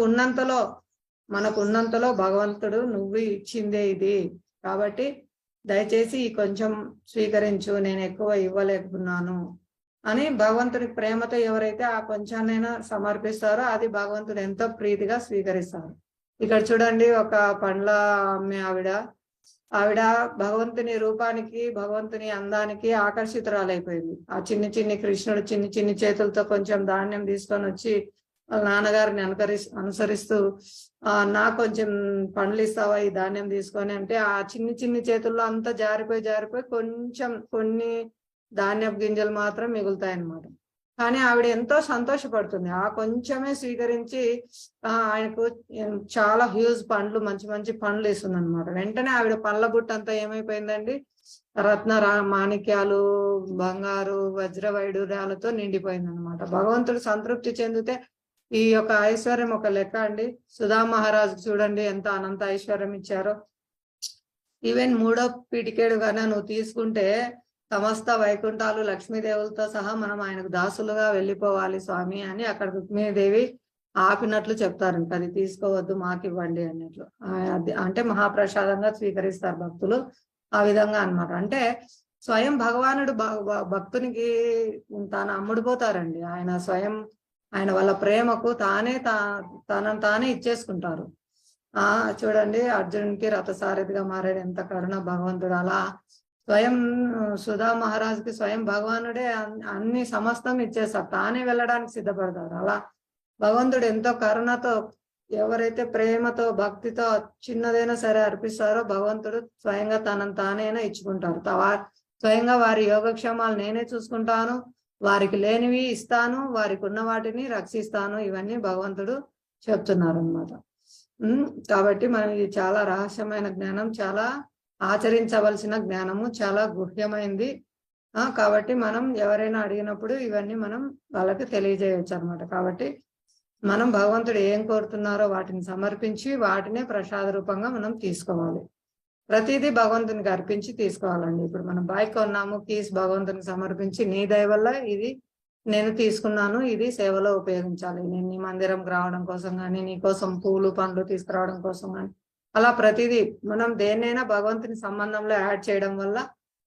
ఉన్నంతలో మనకున్నంతలో భగవంతుడు నువ్వు ఇచ్చిందే ఇది, కాబట్టి దయచేసి కొంచెం స్వీకరించు, నేను ఎక్కువ ఇవ్వలేకున్నాను అని భగవంతుడి ప్రేమతో ఎవరైతే ఆ కొంచెమైనా సమర్పిస్తారో అది భగవంతుడు ఎంతో ప్రీతిగా స్వీకరిస్తారు. ఇక్కడ చూడండి, ఒక పండ్ల అమ్మే ఆవిడ భగవంతుని రూపానికి, భగవంతుని అందానికి ఆకర్షితురాలైపోయింది. ఆ చిన్ని కృష్ణుడు చిన్ని చేతులతో కొంచెం ధాన్యం తీసుకొని వచ్చి వాళ్ళ నాన్నగారిని అనుసరిస్తూ నాకు కొంచెం పండ్లు ఇస్తావా ఈ ధాన్యం తీసుకొని అంటే, ఆ చిన్ని చేతుల్లో అంతా జారిపోయి కొన్ని ధాన్యపు గింజలు మాత్రం మిగులుతాయన్నమాట. కానీ ఆవిడ ఎంతో సంతోషపడుతుంది. ఆ కొంచెమే స్వీకరించి ఆయనకు చాలా హ్యూజ్ పండ్లు, మంచి పండ్లు ఇస్తుంది అనమాట. వెంటనే ఆవిడ పళ్ళ బుట్ట అంతా ఏమైపోయిందండి, మాణిక్యాలు, బంగారు, వజ్ర వైడూర్యాలతో నిండిపోయింది అనమాట. భగవంతుడు సంతృప్తి చెందితే ఈ యొక్క ఐశ్వర్యం ఒక లెక్క అండి. సుధా మహారాజు చూడండి ఎంత అనంత ఐశ్వర్యం ఇచ్చారో. ఈవెన్ 3వ పిటికేడు గానే నువ్వు తీసుకుంటే సమస్త వైకుంఠాలు లక్ష్మీదేవులతో సహా మనం ఆయనకు దాసులుగా వెళ్ళిపోవాలి స్వామి అని అక్కడ రుక్మిణీదేవి ఆపినట్లు చెప్తారు. ఇంకా అది తీసుకోవద్దు, మాకు ఇవ్వండి అన్నట్లు. అంటే మహాప్రసాదంగా స్వీకరిస్తారు భక్తులు ఆ విధంగా అన్నమాట. అంటే స్వయం భగవానుడు భక్తునికి తాను అమ్ముడుపోతారండి. ఆయన స్వయం ఆయన వాళ్ళ ప్రేమకు తనను తానే ఇచ్చేసుకుంటారు. చూడండి, అర్జునునికి రథసారథిగా మారాడు, ఎంత కరుణ భగవంతుడు. అలా స్వయం సుధా మహారాజుకి స్వయం భగవానుడే అన్ని సమస్తం ఇచ్చేస్తారు, తానే వెళ్ళడానికి సిద్ధపడతారు. అలా భగవంతుడు ఎంతో కరుణతో ఎవరైతే ప్రేమతో భక్తితో చిన్నదైనా సరే అర్పిస్తారో భగవంతుడు స్వయంగా తనను తానైనా ఇచ్చుకుంటారు. స్వయంగా వారి యోగక్షేమాలు నేనే చూసుకుంటాను, వారికి లేనివి ఇస్తాను, వారికి ఉన్న వాటిని రక్షిస్తాను, ఇవన్నీ భగవంతుడు చెప్తున్నారు అన్నమాట. కాబట్టి మనం ఇది చాలా రహస్యమైన జ్ఞానం, చాలా ఆచరించవలసిన జ్ఞానము, చాలా గుహ్యమైంది. కాబట్టి మనం ఎవరైనా అడిగినప్పుడు ఇవన్నీ మనం వాళ్ళకి తెలియజేయవచ్చు అనమాట. కాబట్టి మనం భగవంతుడు ఏం కోరుతున్నారో వాటిని సమర్పించి వాటినే ప్రసాద రూపంగా మనం తీసుకోవాలి. ప్రతిదీ భగవంతునికి అర్పించి తీసుకోవాలండి. ఇప్పుడు మనం బైక్ కొన్నాము, కీస్ భగవంతునికి సమర్పించి నీ దయ వల్ల ఇది నేను తీసుకున్నాను, ఇది సేవలో ఉపయోగించాలి, నేను నీ మందిరంకి రావడం కోసం కానీ, నీ కోసం పూలు పండ్లు తీసుకురావడం కోసం కానీ, అలా ప్రతిదీ మనం దేన్నైనా భగవంతుని సంబంధంలో యాడ్ చేయడం వల్ల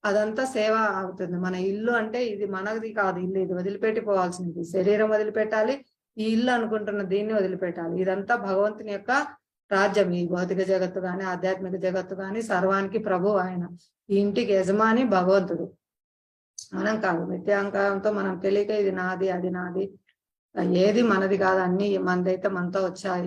అదంతా సేవ అవుతుంది. మన ఇల్లు అంటే ఇది మనది కాదు, ఇల్లు ఇది వదిలిపెట్టి పోవాల్సింది, శరీరం వదిలిపెట్టాలి, ఈ ఇల్లు అనుకుంటున్న దీన్ని వదిలిపెట్టాలి. ఇదంతా భగవంతుని యొక్క రాజ్యం. ఈ భౌతిక జగత్తు కానీ ఆధ్యాత్మిక జగత్తు కానీ సర్వానికి ప్రభు ఆయన. ఈ ఇంటికి యజమాని భగవంతుడు, మనం కాదు. నిత్యాంకారంతో మనం తెలియక ఇది నాది అది నాది, ఏది మనది కాదు, అన్ని మనదైతే మనతో వచ్చాయి